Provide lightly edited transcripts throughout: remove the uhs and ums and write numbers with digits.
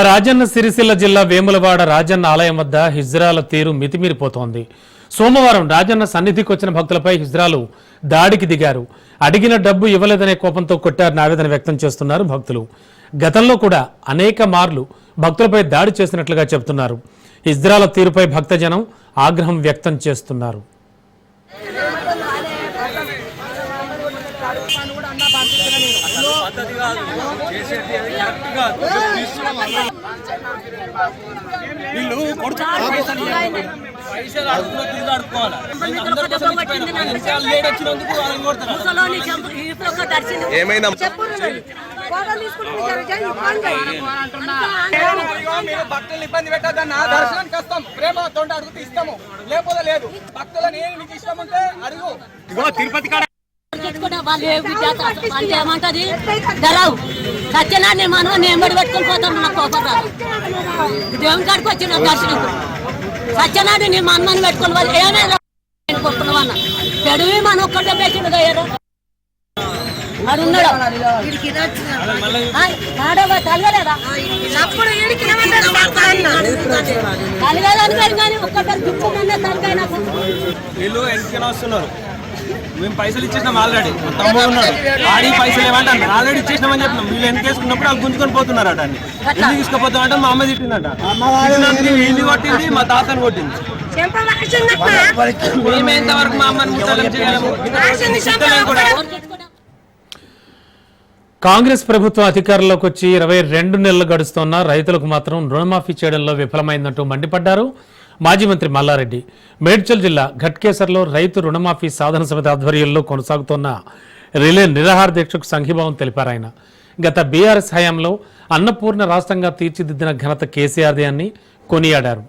రాజన్న సిరిసిల్ల జిల్లా వేములవాడ రాజన్న ఆలయం వద్ద హిజ్రాల తీరు మితిమీరిపోతోంది. సోమవారం రాజన్న సన్నిధికి వచ్చిన భక్తులపై హిజ్రాలు దాడికి దిగారు. అడిగిన డబ్బు ఇవ్వలేదనే కోపంతో కొట్టారని ఆవేదన వ్యక్తం చేస్తున్నారు భక్తులు. గతంలో కూడా అనేక మార్లు భక్తులపై దాడి చేసినట్లుగా చెబుతున్నారు. హిజ్రాల తీరుపై భక్తజనం ఆగ్రహం వ్యక్తం చేస్తున్నారు. భక్తులు ఇబ్బంది పెట్టద్దన్న దర్శనానికి వస్తాం, ప్రేమతో అడుగుతూ ఇస్తాము, లేకపోతే లేదు. భక్తులని నీకు ఇష్టం ఉంటే అడుగు. తిరుపతి ఏమంటది గలవు సత్యనారాయణ మనం నేంబడి పెట్టుకొని పోతాం. నా కోపం రాదు. దేవుని కాడికి వచ్చిన దర్శనం సత్యనారాయణ నీ మనమని పెట్టుకుని వాళ్ళు ఏమైనా కొట్టుకున్నావన్న చెడువి మనం ఒక్కటే పేసిండు కదా అది ఉన్నాడు తలగలేదా తలగలని పేరు కానీ ఒక్కసారి దిక్కున్నా తలకాయ నాకు వీళ్ళు ఎందుకైనా వస్తున్నారు. మేము పైసలు ఇచ్చేసినాం ఆల్రెడీ. తమ్ముడు ఉన్నాడు, ఆడి పైసలు ఏమంటారు ఆల్రెడీ ఇచ్చేసినామని చెప్పినాం. వీళ్ళు ఎంత వేసుకున్నప్పుడు వాళ్ళు గుంజుకొని పోతున్నారట. అన్ని ఎందుకు తీసుకుపోతాం అంటే మా అమ్మ తిట్టిందట. ఇల్లు కొట్టింది, మా తాతను కొట్టింది. మేము ఎంతవరకు మా అమ్మని ముట్టాలని చేయగలము? కాంగ్రెస్ ప్రభుత్వం అధికారంలోకి వచ్చి 22 నెలలు గడుస్తున్నా రైతులకు మాత్రం రుణమాఫీ చేయడంలో విఫలమైందంటూ మండిపడ్డారు మాజీ మంత్రి మల్లారెడ్డి. మేడ్చల్ జిల్లా ఘట్కేసర్లో రైతు రుణమాఫీ సాధన సమితి ఆధ్వర్యంలో కొనసాగుతున్న రిలే నిరాహార దీక్షకు సంఘీభావం తెలిపారు ఆయన. గత బీఆర్ఎస్ హయాంలో అన్నపూర్ణ రాష్ట్రంగా తీర్చిదిద్దిన ఘనత కేసీఆర్దే అని కొనియాడారు.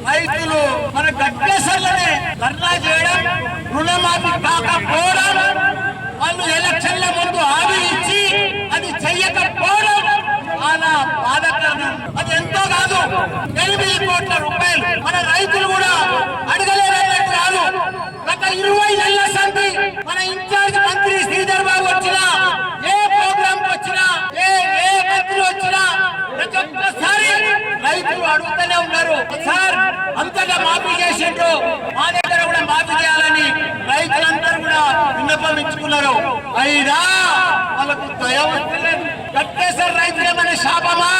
రైతులు మన గట్కేసర్లనే ధర్నా చేయడం, రుణమాఫీ కాకపోవడం, వాళ్ళు ఎలక్షన్ల ముందు హామీ ఇచ్చి అది చెయ్యకపోవడం చాలా బాధాకరం. అది ఎంతో కాదు 8 కోట్ల రూపాయలు మన రైతులు కూడా అడగలేనట్టు కాదు. గత 20 నెలల సంధి మన ఇన్ఛార్జ్ మంత్రి శ్రీధర్ బాబు వచ్చినా, ఏ ప్రోగ్రామ్ వచ్చినా, ఏ మంత్రి వచ్చినా ప్రతి ఒక్కసారి రైతులు అడుగుతూనే ఉన్నారు, సార్ అంతగా మాఫీ చేసిండ్రు, మా దగ్గర కూడా మాఫీ చేయాలని రైతులందరూ కూడా విన్నపమించుకున్నారు. అయినా వాళ్ళకు దయ వస్తలేదు. గట్టేసారి రైతులు ఏమైనా శాపమా?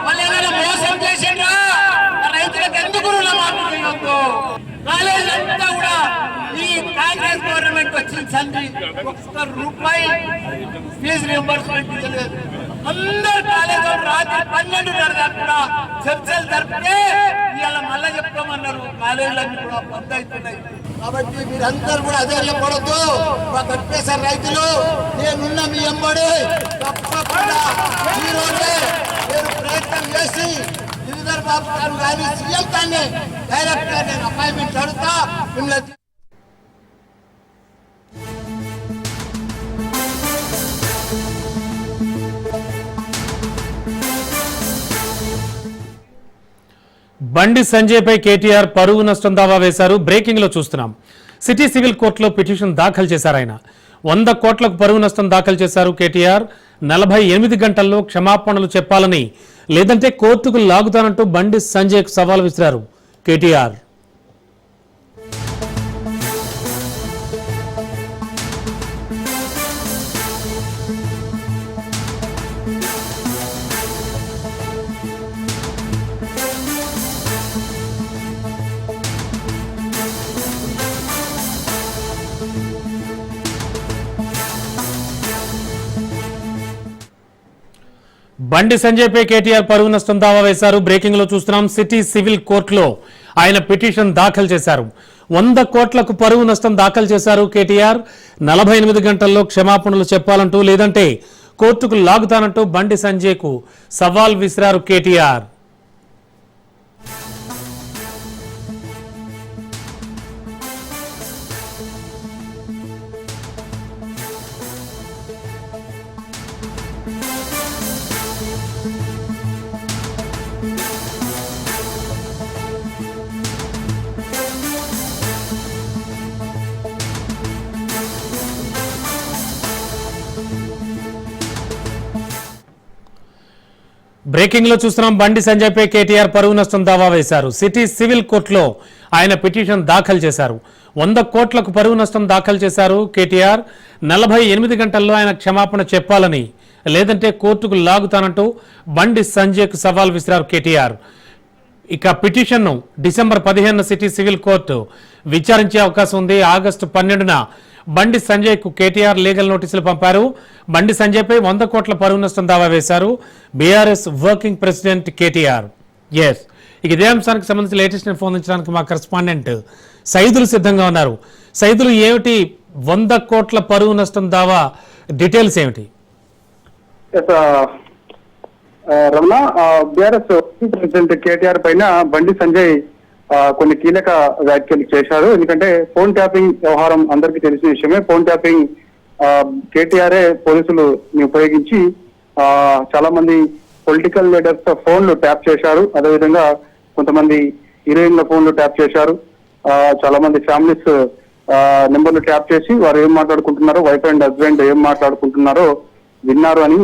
వాళ్ళు ఏమైనా మోసం చేసిండ్రా? రైతులకు ఎందుకు రుణమాఫీ చేయొద్దు? కాలేజ్ అంతా కూడా ఈ కాంగ్రెస్ గవర్నమెంట్ వచ్చిన సంధి ₹1 ఫీజు రియంబర్స్మెంట్ ఇవ్వలేదు. అందరు కాలేజీలో రాత్రి 12:30 దాకా కూడా చర్చలు జరిపితే ఇవాళ మళ్ళా చెప్తామన్నారు. కాలేజీలన్నీ కూడా బంద్ అవుతున్నాయి. కాబట్టి మీరందరూ కూడా అధైర్యపడద్దు. మా గట్టేసారి రైతులు నేనున్న మీ ఎంబడి తప్పకుండా ఈ రోజే నేను ప్రయత్నం చేసి శ్రీధర్ బాబు గారు కానీ సీఎం కానీ డైరెక్ట్ గా నేను అపాయింట్మెంట్ అడుగుతా. మిమ్మల్ని బండి సంజయ్ పై కేటీఆర్ పరువు నష్టం దావా వేశారు. బ్రేకింగ్ లో చూస్తున్నాం. సిటీ సివిల్ కోర్టులో పిటిషన్ దాఖలు చేశారు ఆయన. 100 కోట్లకు పరువు నష్టం దాఖలు చేశారు కేటీఆర్. 48 గంటల్లో క్షమాపణలు చెప్పాలని, లేదంటే కోర్టుకు లాగుతానంటూ బండి సంజయ్ కు సవాల్ విసిరారు కేటీఆర్. బండి సంజయ్ పై కేటీఆర్ పరువు నష్టం దావా వేశారు. బ్రేకింగ్ లో చూస్తున్నాం. సిటీ సివిల్ కోర్టులో ఆయన పిటిషన్ దాఖలు చేశారు. 100 కోట్లకు పరువు నష్టం దాఖలు చేశారు కేటీఆర్. 48 గంటల్లో క్షమాపణలు చెప్పాలంటూ, లేదంటే కోర్టుకు లాగుతానంటూ బండి సంజయ్ కు సవాల్ విసిరారు కేటీఆర్. బ్రేకింగ్ లో చూస్తున్నాం. బండి సంజయ్ పై కేటీఆర్ పరువు నష్టం దావా వేశారు. సిటీ సివిల్ కోర్టులో ఆయన పిటిషన్ దాఖలు చేశారు. 100 కోట్లకు పరువు నష్టం దాఖలు చేశారు కేటీఆర్. 48 గంటల్లో ఆయన క్షమాపణ చెప్పాలని, లేదంటే కోర్టుకు లాగుతానంటూ బండి సంజయ్కు సవాల్ విసిరారు కేటీఆర్. ఇక పిటిషన్ను డిసెంబర్ 15 సిటీ సివిల్ కోర్టు విచారించే అవకాశం ఉంది. ఆగస్టు 12న బండి సంజయ్కు కేటీఆర్ లీగల్ నోటీసులు పంపారు. బండి సంజయ్పై 100 కోట్ల పరువు నష్టం దావా వేశారు BRS working president KTR. Yes, ఇక ఇదే అంశానికి సంబంధించి లేటెస్ట్ ఇన్ఫర్మేషన్ మా కరెస్పాండెంట్ సైదులు సిద్ధంగా ఉన్నారు. సైదులు, ఏమిటి 100 కోట్ల పరువు నష్టం దావా డీటెయిల్స్ ఏమిటి? రమణ, బీఆర్ఎస్ ప్రెసిడెంట్ కేటీఆర్ పైన బండి సంజయ్ కొన్ని కీలక వ్యాఖ్యలు చేశారు. ఎందుకంటే ఫోన్ ట్యాపింగ్ వ్యవహారం అందరికీ తెలిసిన విషయమే. ఫోన్ ట్యాపింగ్ కేటీఆర్ఏ పోలీసులు ఉపయోగించి చాలా మంది పొలిటికల్ లీడర్స్ ఫోన్లు ట్యాప్ చేశారు. అదేవిధంగా కొంతమంది హీరోయిన్ల ఫోన్లు ట్యాప్ చేశారు. చాలా మంది ఫ్యామిలీస్ నెంబర్లు ట్యాప్ చేసి వారు ఏం మాట్లాడుకుంటున్నారో, వైఫ్ అండ్ హస్బెండ్ ఏం మాట్లాడుకుంటున్నారో విన్నారు అని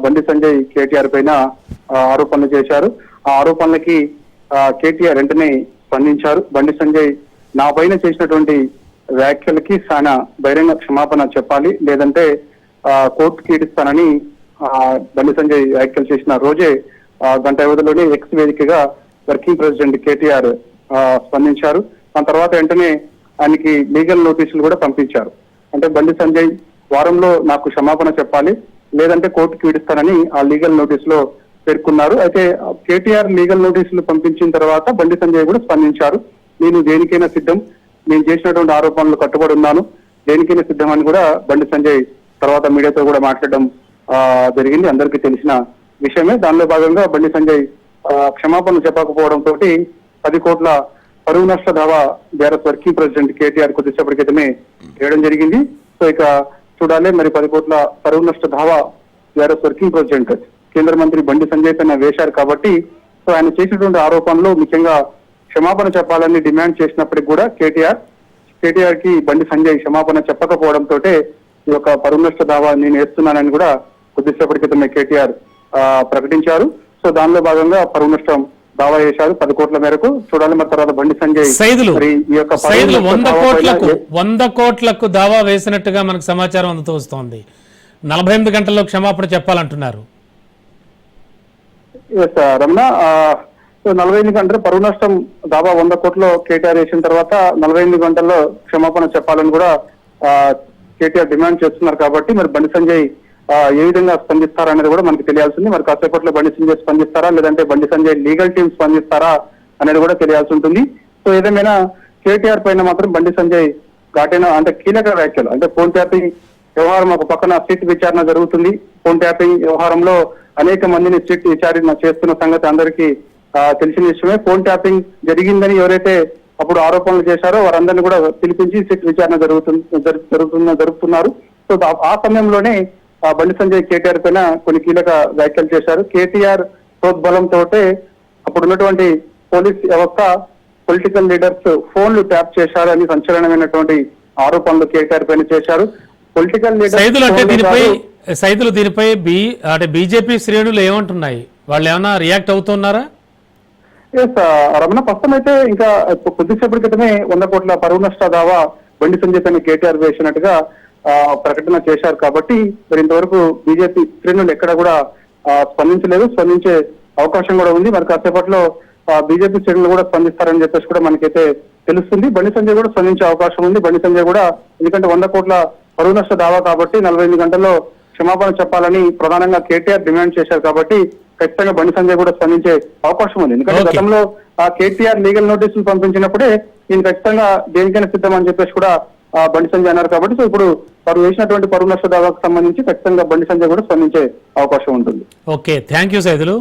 బండి సంజయ్ కేటీఆర్ పైన ఆరోపణలు చేశారు. ఆ ఆరోపణలకి కేటీఆర్ వెంటనే స్పందించారు. బండి సంజయ్ నా పైన చేసినటువంటి వ్యాఖ్యలకి చాలా బహిరంగ క్షమాపణ చెప్పాలి, లేదంటే కోర్టుకి ఈడుస్తానని బండి సంజయ్ వ్యాఖ్యలు చేసిన రోజే గంట వ్యవధిలోనే ఎక్స్ వేదికగా వర్కింగ్ ప్రెసిడెంట్ కేటీఆర్ స్పందించారు. దాని తర్వాత వెంటనే ఆయనకి లీగల్ నోటీసులు కూడా పంపించారు. అంటే బండి సంజయ్ వారంలో నాకు క్షమాపణ చెప్పాలి, లేదంటే కోర్టుకి ఈడుస్తానని ఆ లీగల్ నోటీసులో పేర్కొన్నారు. అయితే కేటీఆర్ లీగల్ నోటీసులు పంపించిన తర్వాత బండి సంజయ్ కూడా స్పందించారు. నేను దేనికైనా సిద్ధం, నేను చేసినటువంటి ఆరోపణలు కట్టుబడి ఉన్నాను, దేనికైనా సిద్ధం అని కూడా బండి సంజయ్ తర్వాత మీడియాతో కూడా మాట్లాడడం జరిగింది. అందరికీ తెలిసిన విషయమే. దానిలో భాగంగా బండి సంజయ్ క్షమాపణలు చెప్పకపోవడం తోటి 10 కోట్ల పరువు నష్ట దావా బీఆర్ఎస్ వర్కింగ్ ప్రెసిడెంట్ కేటీఆర్ కొద్దిసేపటి క్రితమే వేయడం జరిగింది. సో ఇక చూడాలి, మరి 10 కోట్ల పరువు నష్ట దావా బీఆర్ఎస్ వర్కింగ్ ప్రెసిడెంట్ కేంద్ర మంత్రి బండి సంజయ్ పైన వేశారు కాబట్టి, సో ఆయన చేసినటువంటి ఆరోపణలు ముఖ్యంగా క్షమాపణ చెప్పాలని డిమాండ్ చేసినప్పటికి కూడా కేటీఆర్ కి బండి సంజయ్ క్షమాపణ చెప్పకపోవడంతో ఈ యొక్క పరువు నష్ట దావా నేను వేస్తున్నానని కూడా కొద్దిసేపటి క్రితమే కేటీఆర్ ప్రకటించారు. సో దానిలో భాగంగా పరువు నష్టం దావా చేశారు 10 కోట్ల మేరకు. చూడాలి మరి తర్వాత బండి సంజయ్ సైదులు ఈ యొక్క 100 కోట్లకు దావా వేసినట్టుగా మనకు సమాచారం అందుతూ వస్తోంది. 48 గంటల్లో క్షమాపణ చెప్పాలంటున్నారు. రమణ, 48 గంటలు పరువు నష్టం దావా 100 కోట్లు కేటీఆర్ వేసిన తర్వాత 48 గంటల్లో క్షమాపణ చెప్పాలని కూడా కేటీఆర్ డిమాండ్ చేస్తున్నారు. కాబట్టి మరి బండి సంజయ్ ఏ విధంగా స్పందిస్తారనేది కూడా మనకు తెలియాల్సింది. మరి కాసేపట్లో బండి సంజయ్ స్పందిస్తారా, లేదంటే బండి సంజయ్ లీగల్ టీం స్పందిస్తారా అనేది కూడా తెలియాల్సి ఉంటుంది. సో ఏదేమైనా కేటీఆర్ పైన మాత్రం బండి సంజయ్ ఘాటైన అంటే కీలక వ్యాఖ్యలు, అంటే ఫోన్ ట్యాపింగ్ వ్యవహారం ఒక పక్కన సిట్ విచారణ జరుగుతుంది. ఫోన్ ట్యాపింగ్ వ్యవహారంలో అనేక మందిని సిట్ విచారణ చేస్తున్న సంగతి అందరికీ తెలిసిన విషయమే. ఫోన్ ట్యాపింగ్ జరిగిందని ఎవరైతే అప్పుడు ఆరోపణలు చేశారో వారందరినీ కూడా పిలిపించి సిట్ విచారణ జరుపుతున్నారు. సో ఆ సమయంలోనే బండి సంజయ్ కేటీఆర్ పైన కొన్ని కీలక వ్యాఖ్యలు చేశారు. కేటీఆర్ ప్రోద్బలంతో అప్పుడు ఉన్నటువంటి పోలీస్ వ్యవస్థ పొలిటికల్ లీడర్స్ ఫోన్లు ట్యాప్ చేశారు అని సంచలనమైనటువంటి ఆరోపణలు కేటీఆర్ పైన చేశారు. పొలిటికల్ సైదులు దీనిపై బీజేపీ శ్రేణులు ఏమంటున్నాయి? వాళ్ళు ఏమైనా రియాక్ట్ అవుతున్నారా? రమణ, ప్రస్తుతం అయితే ఇంకా కొద్దిసేపటి క్రితమే 100 కోట్ల పరువు నష్ట దావా బండి సంజయ్ పైన కేటీఆర్ వేసినట్టుగా ప్రకటన చేశారు. కాబట్టి మరి ఇంతవరకు బీజేపీ శ్రేణులు ఎక్కడ కూడా స్పందించలేదు. స్పందించే అవకాశం కూడా ఉంది. మరి కాసేపట్లో బీజేపీ శ్రేణులు కూడా స్పందిస్తారని చెప్పేసి కూడా మనకైతే తెలుస్తుంది. బండి సంజయ్ కూడా స్పందించే అవకాశం ఉంది. బండి సంజయ్ కూడా ఎందుకంటే 100 కోట్ల పరువు నష్ట దావా కాబట్టి 48 గంటల్లో క్షమాపణ చెప్పాలని ప్రధానంగా కేటీఆర్ డిమాండ్ చేశారు. కాబట్టి ఖచ్చితంగా బండి సంజయ్ కూడా స్పందించే అవకాశం ఉంది. ఎందుకంటే గతంలో కేటీఆర్ లీగల్ నోటీసులు పంపించినప్పుడే నేను ఖచ్చితంగా దేనికైనా సిద్ధం అని చెప్పేసి కూడా బండి సంజయ్ అన్నారు. కాబట్టి సో ఇప్పుడు వారు వేసినటువంటి పరువు నష్ట దావాకు సంబంధించి ఖచ్చితంగా బండి సంజయ్ కూడా స్పందించే అవకాశం ఉంటుంది. Okay, thank you Saidulu.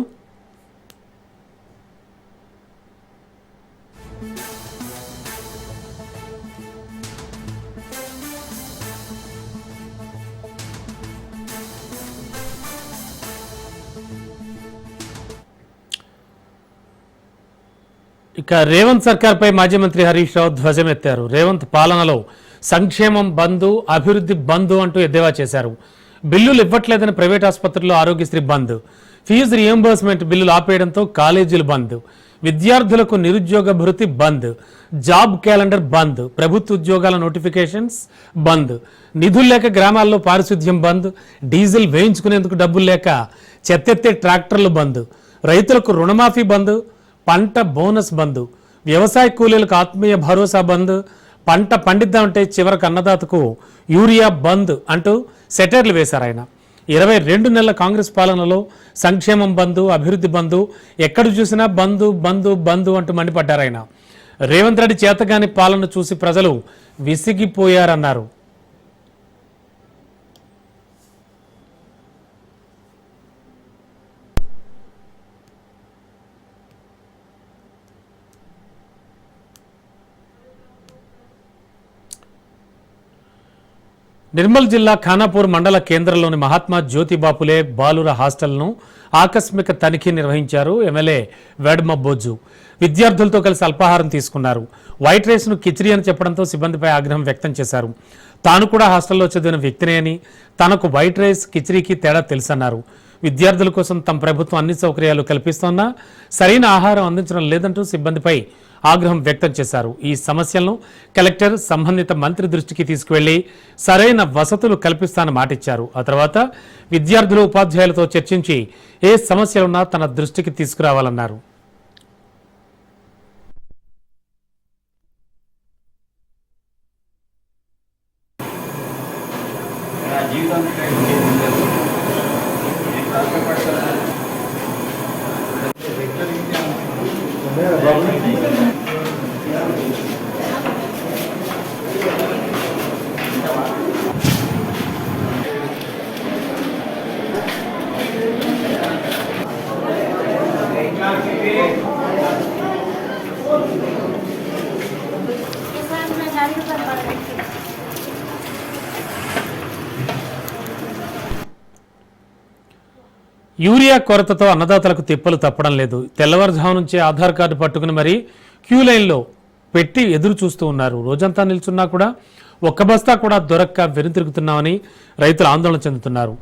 ఇక రేవంత్ సర్కార్ పై మాజీ మంత్రి హరీష్ రావు ధ్వజమెత్తారు. రేవంత్ పాలనలో సంక్షేమం బంద్, అభివృద్ధి బంద్ అంటూ ఎద్దేవా చేశారు. బిల్లులు ఇవ్వట్లేదని ప్రైవేట్ ఆసుపత్రుల్లో ఆరోగ్యశ్రీ బంద్, ఫీజు రియంబర్స్మెంట్ బిల్లులు ఆపేయడంతో కాలేజీలు బంద్, విద్యార్థులకు నిరుద్యోగ భృతి బంద్, జాబ్ క్యాలెండర్ బంద్, ప్రభుత్వ ఉద్యోగాల నోటిఫికేషన్స్ బంద్, నిధులు లేక గ్రామాల్లో పారిశుద్ధ్యం బంద్, డీజిల్ వేయించుకునేందుకు డబ్బులు లేక చెత్తెత్తే ట్రాక్టర్లు బంద్, రైతులకు రుణమాఫీ బంద్, పంట బోనస్ బంద్, వ్యవసాయ కూలీలకు ఆత్మీయ భరోసా బంద్, పంట పండిద్దామంటే చివరకు అన్నదాతకు యూరియా బంద్ అంటూ సెటైర్లు వేశారు ఆయన. 22 నెలల కాంగ్రెస్ పాలనలో సంక్షేమం బంధు, అభివృద్ధి బంధు, ఎక్కడ చూసినా బంధు బంధు బంధు అంటూ మండిపడ్డారు ఆయన. రేవంత్ రెడ్డి చేతగాని పాలన చూసి ప్రజలు విసిగిపోయారన్నారు. నిర్మల్ జిల్లా ఖానాపూర్ మండల కేంద్రంలోని మహాత్మా జ్యోతిబాపులే బాలుర హాస్టల్ను ఆకస్మిక తనిఖీ నిర్వహించారు ఎమ్మెల్యే వేడ్మ బొజ్జు. విద్యార్థులతో కలిసి అల్పాహారం తీసుకున్నారు. వైట్ రైస్ను కిచిడి అని చెప్పడంతో సిబ్బందిపై ఆగ్రహం వ్యక్తం చేశారు. తాను కూడా హాస్టల్లో చదివిన వ్యక్తినే అని, తనకు వైట్ రైస్ కిచిడికి తేడా తెలుసన్నారు. విద్యార్థుల కోసం తమ ప్రభుత్వం అన్ని సౌకర్యాలు కల్పిస్తోన్నా సరైన ఆహారం అందించడం లేదంటూ సిబ్బందిపై ఆగ్రహం వ్యక్తం చేశారు. ఈ సమస్యలను కలెక్టర్ సంబంధిత మంత్రి దృష్టికి తీసుకువెళ్లి సరైన వసతులు కల్పిస్తానని మాటిచ్చారు. ఆ తర్వాత విద్యార్థులు ఉపాధ్యాయులతో చర్చించి ఏ సమస్యలున్నా తన దృష్టికి తీసుకురావాలన్నారు. యూరియా కొరతతో అన్నదాతలకు తిప్పలు తప్పడం లేదు. తెల్లవారుజాము నుంచే ఆధార్ కార్డు పట్టుకుని మరీ క్యూ లైన్లో పెట్టి ఎదురు చూస్తూ ఉన్నారు. రోజంతా నిల్చున్నా కూడా ఒక్క బస్తా కూడా దొరక్క వెనుతిరుగుతున్నామని రైతులు ఆందోళన చెందుతున్నారు.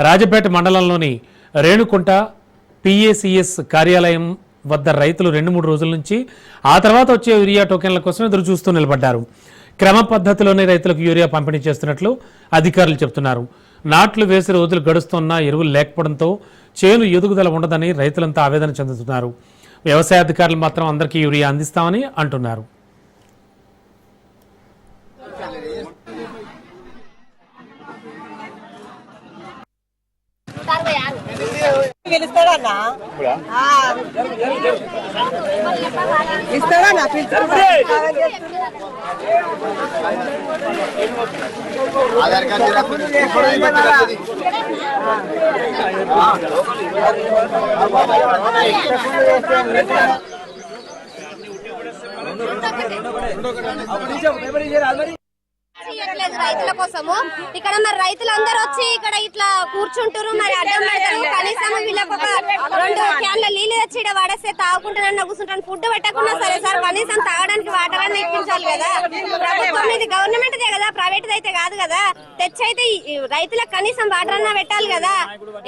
రాజపేట మండలంలోని రేణుకుంట పిఏసిఎస్ కార్యాలయం వద్ద రైతులు 2-3 రోజుల నుంచి ఆ తర్వాత వచ్చే యూరియా టోకెన్ల కోసం ఎదురు చూస్తూ నిలబడ్డారు. క్రమ పద్ధతిలోనే రైతులకు యూరియా పంపిణీ చేస్తున్నట్లు అధికారులు చెబుతున్నారు. నాట్లు వేసి రోజులు గడుస్తున్నా ఎరువులు లేకపోవడంతో చేను ఎదుగుదల ఉండదని రైతులంతా ఆవేదన చెందుతున్నారు. వ్యవసాయ అధికారులు మాత్రం అందరికీ యూరియా అందిస్తామని అంటున్నారు. ఆధార్ కార్డు చేయట్లేదు రైతుల కోసము. ఇక్కడ మరి రైతులందరూ వచ్చి ఇక్కడ ఇట్లా కూర్చుంటారు, మరి అడ్డం పెడతారు. కనీసం వీళ్ళకి ఒక 2 క్యాన్ల నీళ్ళు తెచ్చి ఇక్కడ పడేస్తే తాగుకుంటానన్నా కూర్చుంటాను. ఫుడ్ పెట్టకుండా సరే సార్, కనీసం తాగడానికి వాటర్ అన్ని ఇప్పించాలి కదా. ప్రభుత్వం ఇది గవర్నమెంట్ దే కదా, ప్రైవేట్ అయితే కాదు కదా. తెచ్చైతే రైతులకు కనీసం వాటర్ అన్నా పెట్టాలి కదా.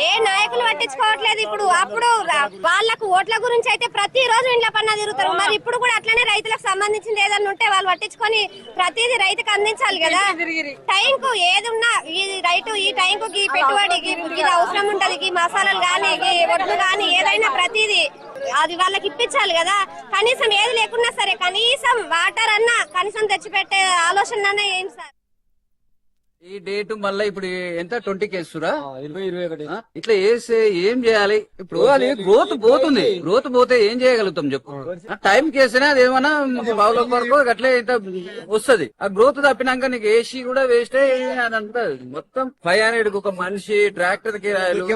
ఏ నాయకులు పట్టించుకోవట్లేదు. ఇప్పుడు అప్పుడు వాళ్ళకు ఓట్ల గురించి అయితే ప్రతి రోజు ఇంట్లో పన్నా తిరుగుతారు. మరి ఇప్పుడు కూడా అట్లనే రైతులకు సంబంధించింది ఏదన్నా ఉంటే వాళ్ళు పట్టించుకొని ప్రతిదీ రైతుకు అందించాలి కదా. టైం కు ఏది ఉన్నా ఈ రైతు ఈ టైం కు పెట్టుబడికి ఇది అవసరం ఉంటది. ఈ మసాలాలు గానీ ఒడ్లు గానీ ఏదైనా ప్రతిదీ అది వాళ్ళకి ఇప్పించాలి కదా. కనీసం ఏది లేకున్నా సరే కనీసం వాటర్ అన్నా కనీసం తెచ్చిపెట్టే ఆలోచన ఏం సార్. ఈ డేట్ మళ్ళీ ఇప్పుడు ఎంత 20 కేసురా 20 ఇట్లా వేస్తే ఏం చేయాలి? ఇప్పుడు అది గ్రోత్ పోతుంది. గ్రోత్ పోతే ఏం చేయగలుగుతాం చెప్పు. టైం కేసినా అది ఏమన్నా బావుల వరకు అట్లే ఇంత వస్తుంది. ఆ గ్రోత్ తప్పినాక నీకు ఏసీ కూడా వేస్తే అదంతా మొత్తం 500 ఒక మనిషి ట్రాక్టర్ కిరాయిలు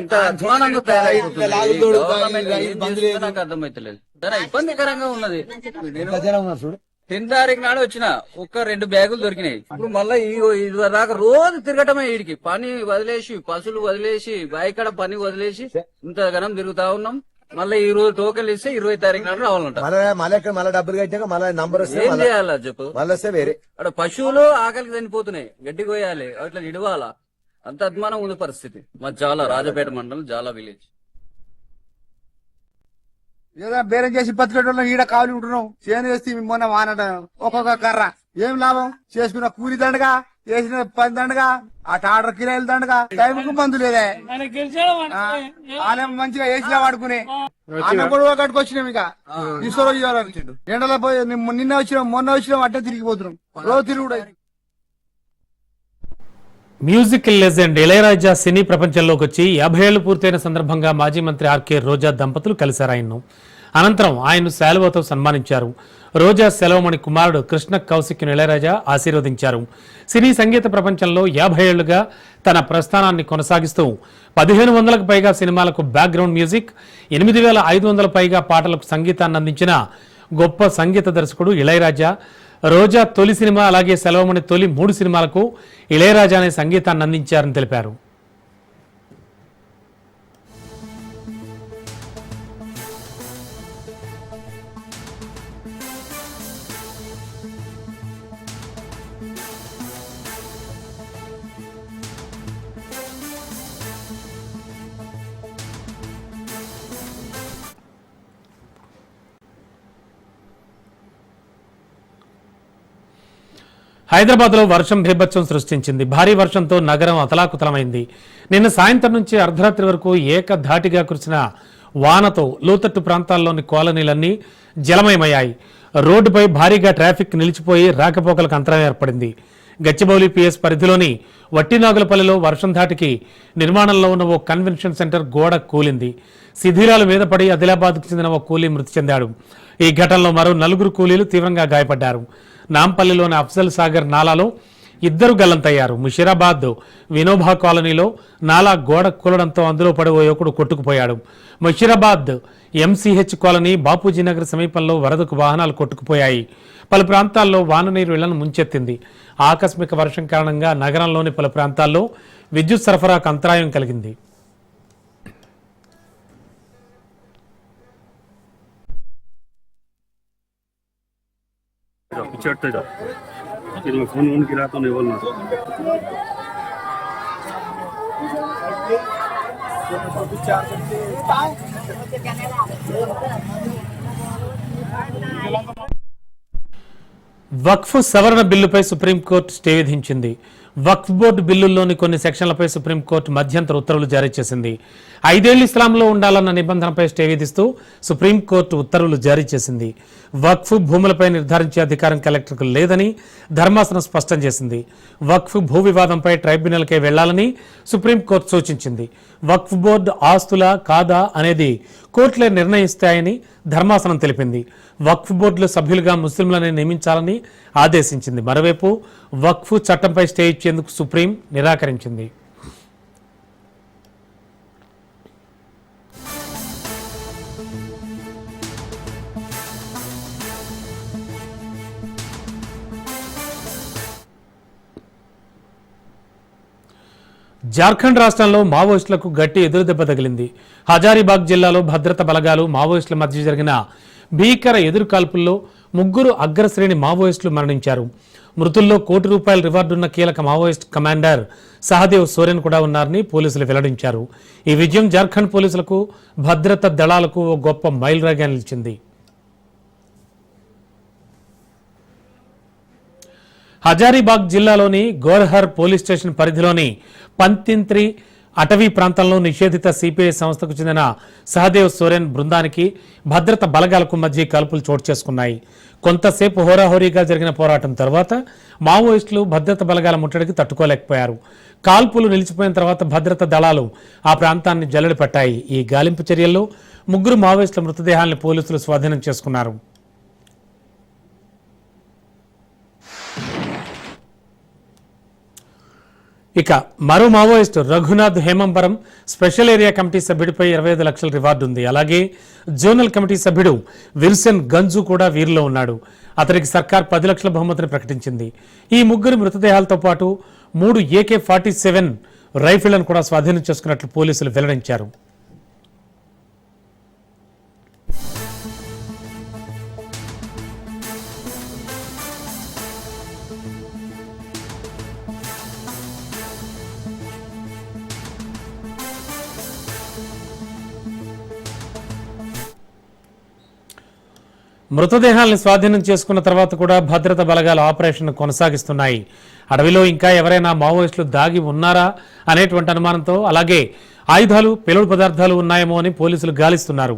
ఇంత అధ్వానంగా తయారైపోతుంది. నాకు అర్థమైతలేదు. చాలా ఇబ్బందికరంగా ఉన్నది. 10 తారీఖు నాడు వచ్చిన 1-2 బ్యాగులు దొరికినాయి. ఇప్పుడు మళ్ళీ ఇది దాకా రోజు తిరగటమే. వీడికి పని వదిలేసి పసులు వదిలేసి బాయికాడ పని వదిలేసి ఇంత గణం తిరుగుతా ఉన్నాం. మళ్ళీ ఈ రోజు టోకెన్లు ఇస్తే 20 తారీఖు నాడు రావాలంట. మళ్ళీ డబ్బులు కట్టాక మళ్ళీ నంబర్ ఏం చేయాలా చెప్పు. మళ్ళీ వస్తే వేరే అక్కడ పశువులు ఆకలికి చనిపోతున్నాయి. గడ్డి కోయాలి, అట్లా ఇడవాలా. అంత అద్మానం ఉంది పరిస్థితి. మా జాల రాజపేట మండలం జాల విలేజ్. ఏదో బేరం చేసి బతికేటోళ్ళం ఈడ కావాలి ఉంటున్నాం. చేను వేస్తే మొన్న వానట ఒక్కొక్క కర్ర ఏం లాభం? చేసుకున్న కూలి దండగా, వేసిన పని దండగా, ఆ టాటర్ కిరాయిలు దండగా, టైంకు మందు లేదే. ఆయన మంచిగా వేసినా వాడుకునే అన్న గొడవ కట్టుకొచ్చినాం. ఇక ఈశ్వర ఎండలో పోయి నిన్న వచ్చినాం, మొన్న వచ్చినాం, అట్టే తిరిగిపోతున్నాం. రోజు తిరుగుడు. మ్యూజికల్ లెజెండ్ ఇళయరాజా సినీ ప్రపంచంలోకి వచ్చి 50 ఏళ్లు పూర్తయిన సందర్భంగా మాజీ మంత్రి ఆర్కే రోజా దంపతులు కలిశారు ఆయన్ను. అనంతరం ఆయన్ను శాలువాతో సన్మానించారు. రోజా సెలవుమణి కుమారుడు కృష్ణ కౌశిక్ను ఇళయరాజా ఆశీర్వదించారు. సినీ సంగీత ప్రపంచంలో 50 ఏళ్లుగా తన ప్రస్థానాన్ని కొనసాగిస్తూ 1500కు పైగా సినిమాలకు బ్యాక్గ్రౌండ్ మ్యూజిక్, 8500 పైగా పాటలకు సంగీతాన్ని అందించిన గొప్ప సంగీత దర్శకుడు ఇళయరాజా. రోజా తొలి సినిమా అలాగే సెలవుమణి తొలి 3 సినిమాలకు ఇళయరాజానే సంగీతాన్ని అందించారని తెలిపారు. హైదరాబాద్లో వర్షం బీభత్సం సృష్టించింది. భారీ వర్షంతో నగరం అతలాకుతలమైంది. నిన్న సాయంత్రం నుంచి అర్ధరాత్రి వరకు ఏకధాటిగా కురిసిన వానతో లోతట్టు ప్రాంతాల్లోని కాలనీలన్నీ జలమయమయ్యాయి. రోడ్డుపై భారీగా ట్రాఫిక్ నిలిచిపోయి రాకపోకలకు అంతరాయం ఏర్పడింది. గచ్చిబౌలి పిఎస్ పరిధిలోని వట్టినాగులపల్లిలో వర్షం ధాటికి నిర్మాణంలో ఉన్న ఓ కన్వెన్షన్ సెంటర్ గోడ కూలింది. శిథిలాల మీద పడి ఆదిలాబాద్కు చెందిన ఓ కూలీ మృతి చెందాడు. ఈ ఘటనలో మరో 4 కూలీలు తీవ్రంగా గాయపడ్డారు. నాంపల్లిలోని అఫ్జల్ సాగర్ నాలాలో 2 గల్లంతయ్యారు. ముషీరాబాద్ వినోబా కాలనీలో నాలా గోడ కూలడంతో అందులో పడి ఓ యువకుడు కొట్టుకుపోయాడు. ముషీరాబాద్ ఎంసీహెచ్ కాలనీ బాపూజీనగర్ సమీపంలో వరదకు వాహనాలు కొట్టుకుపోయాయి. పలు ప్రాంతాల్లో వాన నీరు ఇళ్లను ముంచెత్తింది. ఆకస్మిక వర్షం కారణంగా నగరంలోని పలు ప్రాంతాల్లో విద్యుత్ సరఫరాకు అంతరాయం కలిగింది. फोन वोन गिरा तो नहीं बोलना। వక్ఫ్ సవరణ బిల్లుపై సుప్రీంకోర్టు స్టే విధించింది. వక్ఫ్ బోర్డు బిల్లుల్లోని కొన్ని సెక్షన్లపై సుప్రీంకోర్టు మధ్యంతర ఉత్తర్వులు జారీ చేసింది. 5 ఏళ్లు ఇస్లాంలో ఉండాలన్న నిబంధనపై స్టే విధిస్తూ సుప్రీంకోర్టు ఉత్తర్వులు జారీ చేసింది. వక్ఫ్ భూములపై నిర్ధారించే అధికారం కలెక్టర్కు లేదని ధర్మాసనం స్పష్టం చేసింది. వక్ఫ్ భూ వివాదంపై ట్రైబ్యునల్కే వెళ్లాలని సుప్రీంకోర్టు సూచించింది. వక్ఫ్ బోర్డు ఆస్తుల కాదా అనేది కోర్టులే నిర్ణయిస్తాయని ధర్మాసనం తెలిపింది. వక్ఫ్ బోర్డులో సభ్యులుగా ముస్లింలను నియమించాలని ఆదేశించింది. మరోవైపు వక్ఫ్ చట్టంపై స్టే ఇచ్చేందుకు సుప్రీం నిరాకరించింది. జార్ఖండ్ రాష్ట్రంలో మావోయిస్టులకు గట్టి ఎదురుదెబ్బ తగిలింది. హజారీబాగ్ జిల్లాలో భద్రతా బలగాలు మావోయిస్టుల మధ్య జరిగిన భీకర ఎదురుకాల్పుల్లో 3 అగ్రశ్రేణి మావోయిస్టులు మరణించారు. మృతుల్లో ₹1 కోటి రివార్డున్న కీలక మావోయిస్ట్ కమాండర్ సహదేవ్ సోరెన్ కూడా ఉన్నారని పోలీసులు వెల్లడించారు. ఈ విజయం జార్ఖండ్ పోలీసులకు, భద్రతా దళాలకు ఓ గొప్ప మైలురాయిగా నిలిచింది. హజారీబాగ్ జిల్లాలోని గోర్హర్ పోలీస్ స్టేషన్ పరిధిలోని పంతింత్రి అటవీ ప్రాంతంలో నిషేధిత సిపిఐ సంస్థకు చెందిన సహదేవ్ సోరెన్ బృందానికి భద్రతా బలగాలకు మధ్య కాల్పులు చోటు చేసుకున్నాయి. కొంతసేపు హోరాహోరీగా జరిగిన పోరాటం తర్వాత మావోయిస్టులు భద్రతా బలగాల ముట్టడికి తట్టుకోలేకపోయారు. కాల్పులు నిలిచిపోయిన తర్వాత భద్రతా దళాలు ఆ ప్రాంతాన్ని జల్లెడ పట్టాయి. ఈ గాలింపు చర్యల్లో 3 మావోయిస్టుల మృతదేహాలను పోలీసులు స్వాధీనం చేసుకున్నారు. ఇక మరో Maoist Raghunath Hembram special area committee సభ్యుడిపై 25 లక్షల రివార్డు ఉంది. అలాగే జోనల్ కమిటీ సభ్యుడు విల్సన్ గంజు కూడా వీరిలో ఉన్నాడు. అతనికి సర్కార్ 10 లక్షల బహుమతిని ప్రకటించింది. ఈ 3 మృతదేహాలతో పాటు 3 AK-47 రైఫిళ్లను కూడా స్వాధీనం చేసుకున్నట్లు పోలీసులు వెల్లడించారు. మృతదేహాలను స్వాధీనం చేసుకున్న తర్వాత కూడా భద్రతా బలగాల ఆపరేషన్ కొనసాగిస్తున్నాయి. అడవిలో ఇంకా ఎవరైనా మావోయిస్టులు దాగి ఉన్నారా అనేటువంటి అనుమానంతో, అలాగే ఆయుధాలు, పేలుడు పదార్థాలు ఉన్నాయేమో అని పోలీసులు గాలిస్తున్నారు.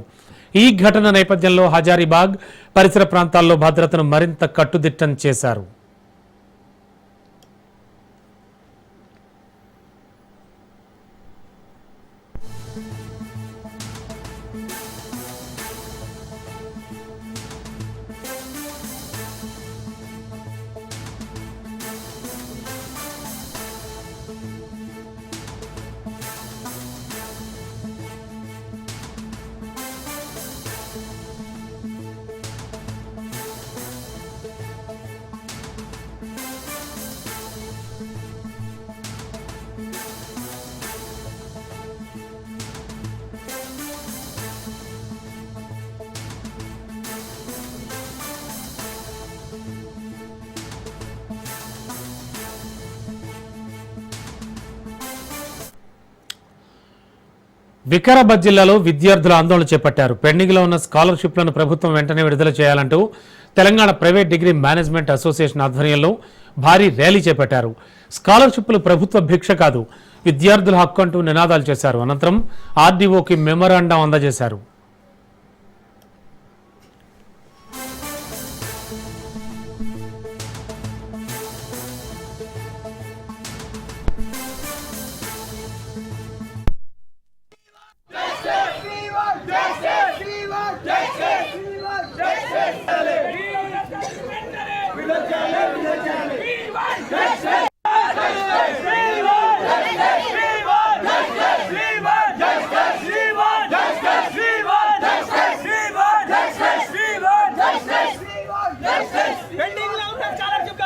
ఈ ఘటన నేపథ్యంలో హజారీబాగ్ పరిసర ప్రాంతాల్లో భద్రతను మరింత కట్టుదిట్టం చేశారు. వికారాబాద్ జిల్లాలో విద్యార్థులు ఆందోళన చేపట్టారు. పెండింగ్లో ఉన్న స్కాలర్షిప్లను ప్రభుత్వం వెంటనే విడుదల చేయాలంటూ Telangana private degree management association ఆధ్వర్యంలో భారీ ర్యాలీ చేపట్టారు. స్కాలర్షిప్లు ప్రభుత్వ భిక్ష కాదు, విద్యార్థుల హక్కు అంటూ నినాదాలు చేశారు. అనంతరం ఆర్డీఓకి మెమోరాండం అందజేశారు. పెండింగ్ లో ఉన్న స్కాలర్షిప్